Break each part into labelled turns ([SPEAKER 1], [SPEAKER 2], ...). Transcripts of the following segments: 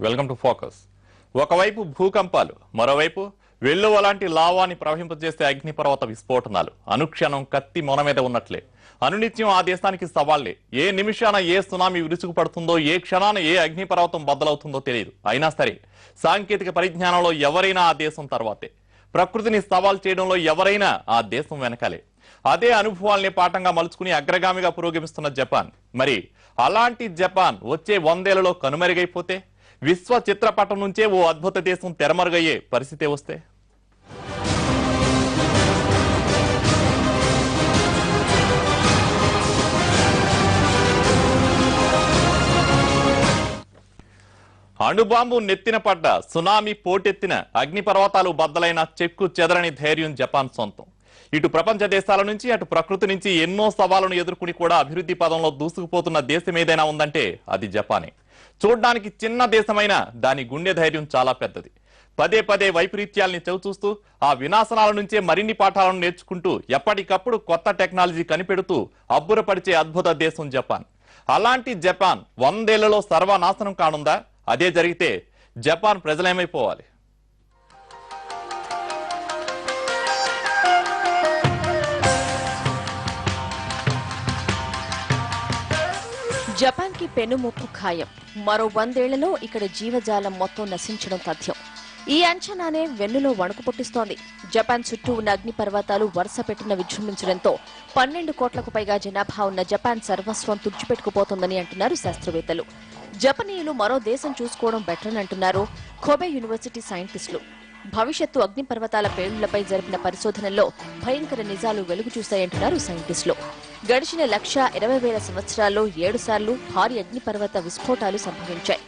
[SPEAKER 1] Welcome to focus. ఒకవైపు భూకంపాలు, మరోవైపు వెల్లువ లాంటి లావాన్ని ప్రవహింపజేసే అగ్నిపర్వత విస్ఫోటనాలు అనుక్షణం కత్తి మొన మీద ఉన్నట్లే. అనునిత్యం ఆ దేశానికి సవాళ్లే. ఏ నిమిషాన ఏ సునామీ విరుచుకు పడుతుందో, ఏ క్షణాన ఏ అగ్నిపర్వతం బద్దలవుతుందో తెలియదు. అయినా సరే సాంకేతిక పరిజ్ఞానంలో ఎవరైనా ఆ దేశం తర్వాతే. ప్రకృతిని సవాల్ చేయడంలో ఎవరైనా ఆ దేశం వెనకాలే. అదే అనుభవాల్ని పాఠంగా మలుచుకుని అగ్రగామిగా పురోగమిస్తున్న జపాన్. మరి అలాంటి జపాన్ వచ్చే 100 ఏళ్లలో కనుమరుగైపోతే, విశ్వ చిత్రపటం నుంచే ఓ అద్భుత దేశం తెరమరుగయ్యే పరిస్థితి వస్తే? అణుబాంబు నెత్తిన పడ్డ, సునామీ పోటెత్తిన, అగ్నిపర్వతాలు బద్దలైన చెక్కు చెదరని ధైర్యం జపాన్ సొంతం. ఇటు ప్రపంచ దేశాల నుంచి, అటు ప్రకృతి నుంచి ఎన్నో సవాళ్లను ఎదుర్కొని కూడా అభివృద్ధి పదంలో దూసుకుపోతున్న దేశం ఏదైనా ఉందంటే అది జపానే. చూడ్డానికి చిన్న దేశమైనా దాని గుండె ధైర్యం చాలా పెద్దది. పదే పదే వైపరీత్యాల్ని చవిచూస్తూ, ఆ వినాశనాల నుంచే మరిన్ని పాఠాలను నేర్చుకుంటూ, ఎప్పటికప్పుడు కొత్త టెక్నాలజీ కనిపెడుతూ అబ్బురపరిచే అద్భుత దేశం జపాన్. అలాంటి జపాన్ 100 ఏళ్లలో సర్వనాశనం కానుందా? అదే జరిగితే జపాన్ ప్రజలేమైపోవాలి?
[SPEAKER 2] జపాన్ కి పెనుముప్పు ఖాయం. మరో 100 ఏళ్లలో ఇక్కడ జీవజాలం మొత్తం నశించడం తథ్యం. ఈ అంచనానే వెన్నులో వణుకు పుట్టిస్తోంది. జపాన్ చుట్టూ ఉన్న అగ్నిపర్వతాలు వరుస పెట్టిన విజృంభించడంతో 12 కోట్లకు పైగా జనాభా ఉన్న జపాన్ సర్వస్వం తుడిచిపెట్టుకుపోతుందని అంటున్నారు శాస్త్రవేత్తలు. జపనీయులు మరో దేశం చూసుకోవడం బెటర్ అని అంటున్నారు కోబే యూనివర్సిటీ సైంటిస్టులు. భవిష్యత్తు అగ్నిపర్వతాల పేలుళ్లపై జరిపిన పరిశోధనల్లో భయంకర నిజాలు వెలుగు చూశాయంటున్నారు సైంటిస్టులు. గడిచిన 1,20,000 సంవత్సరాల్లో 7 సార్లు భారీ అగ్నిపర్వత విస్ఫోటాలు సంభవించాయి.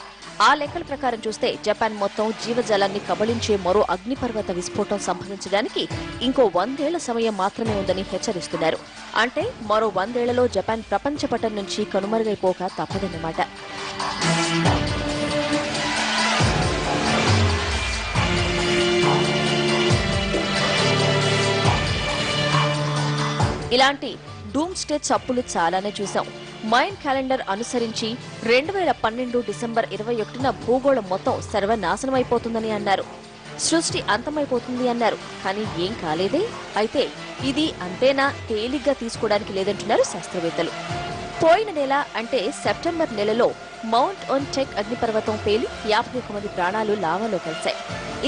[SPEAKER 2] ఆ లెక్కల ప్రకారం చూస్తే జపాన్ మొత్తం జీవజాలాన్ని కబళించే మరో అగ్నిపర్వత విస్ఫోటం సంభవించడానికి ఇంకో 100 ఏళ్ల సమయం మాత్రమే ఉందని హెచ్చరిస్తున్నారు. అంటే మరో 100 ఏళ్లలో జపాన్ ప్రపంచ పటం నుంచి కనుమరుగైపోక తప్పదన్నమాట. ఇలాంటి డూమ్ స్టే చప్పులు చాలానే చూశాం. మైన్ క్యాలెండర్ అనుసరించి 2012 డిసెంబర్ 21న భూగోళం మొత్తం సర్వనాశనమైపోతుందని అన్నారు. సృష్టి అంతమైపోతుంది అన్నారు. కానీ ఏం కాలేదే. అయితే ఇది అంతేనా తేలిగ్గా తీసుకోవడానికి లేదంటున్నారు శాస్త్రవేత్తలు. పోయిన నెల అంటే సెప్టెంబర్ నెలలో మౌంట్ ఆన్ టెక్ అగ్నిపర్వతం పేలి 51 మంది ప్రాణాలు లావాలో కలిశాయి.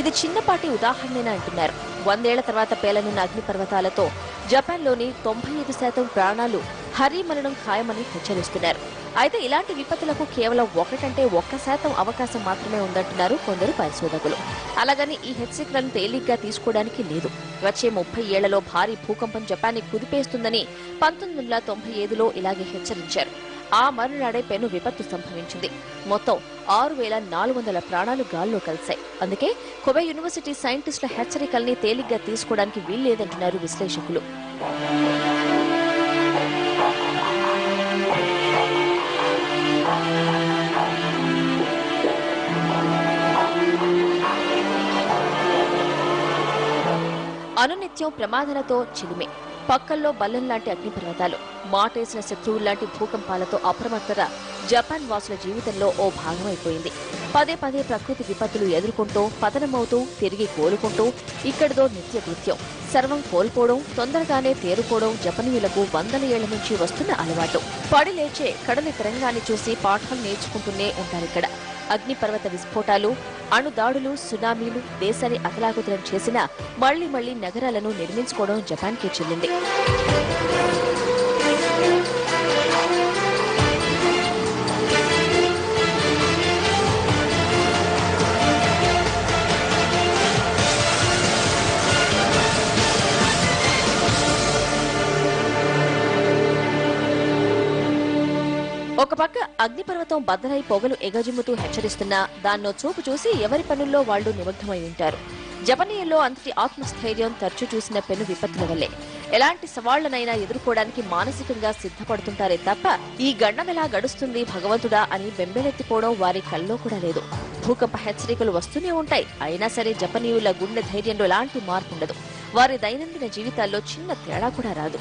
[SPEAKER 2] ఇది చిన్నపాటి ఉదాహరణేనా అంటున్నారు. 100 ఏళ్ల తర్వాత పేలనున్న అగ్నిపర్వతాలతో జపాన్లోని 95% ప్రాణాలు హరిమరణం ఖాయమని హెచ్చరిస్తున్నారు. అయితే ఇలాంటి విపత్తులకు కేవలం 1% అవకాశం మాత్రమే ఉందంటున్నారు కొందరు పరిశోధకులు. అలాగని ఈ హెచ్చరికలను తేలిగ్గా తీసుకోవడానికి లేదు. వచ్చే 30 ఏళ్లలో భారీ భూకంపం జపాన్ని కుదిపేస్తుందని 1995లో ఇలాగే హెచ్చరించారు. ఆ మరునాడే పెను విపత్తు సంభవించింది. మొత్తం 6,400 ప్రాణాలు గాల్లో కలిశాయి. అందుకే కోబే యూనివర్సిటీ సైంటిస్టుల హెచ్చరికల్ని తేలిగ్గా తీసుకోవడానికి వీల్లేదంటున్నారు విశ్లేషకులు. అనునిత్యం ప్రమాదాలతో చిలిమే. పక్కల్లో బల్లం లాంటి అగ్నిపర్వతాలు, మాటేసిన శత్రువుల్లాంటి భూకంపాలతో అప్రమత్తత జపాన్ వాసుల జీవితంలో ఓ భాగమైపోయింది. పదే పదే ప్రకృతి విపత్తులు ఎదుర్కొంటూ, పతనమవుతూ, తిరిగి కోలుకుంటూ ఇక్కడిదో నిత్యకృత్యం. సర్వం కోల్పోవడం, తొందరగానే తేరుకోవడం జపనీయులకు 100 ఏళ్ల నుంచి వస్తున్న అలవాటు. పడి లేచే కడలి తరంగాన్ని చూసి పాఠాలు నేర్చుకుంటూనే ఉంటారిక్కడ. అగ్నిపర్వత విస్ఫోటాలు, అణుదాడులు, సునామీలు దేశాన్ని అతలాకుతలం చేసినా మళ్లీ మళ్లీ నగరాలను నిర్మించుకోవడం జపాన్కే చెల్లింది. ఒక పక్క అగ్నిపర్వతం బద్దలై పొగలు ఎగజిమ్ముతూ హెచ్చరిస్తున్నా దాన్నో చూపు చూసి ఎవరి పనుల్లో వాళ్లు నిమగ్నమై ఉంటారు. జపనీయుల్లో అంతటి ఆత్మస్థైర్యం తరచూ చూసిన పెను విపత్తుల వల్లే. ఎలాంటి సవాళ్లనైనా ఎదుర్కోవడానికి మానసికంగా సిద్ధపడుతుంటారే తప్ప ఈ గండమెలా గడుస్తుంది భగవంతుడా అని బెంబేలెత్తిపోవడం వారి కల్లో కూడా లేదు. భూకంప హెచ్చరికలు వస్తూనే ఉంటాయి. అయినా సరే జపనీయుల గుండె ధైర్యంలో ఎలాంటి మార్పు ఉండదు. వారి దైనందిన జీవితాల్లో చిన్న తేడా కూడా రాదు.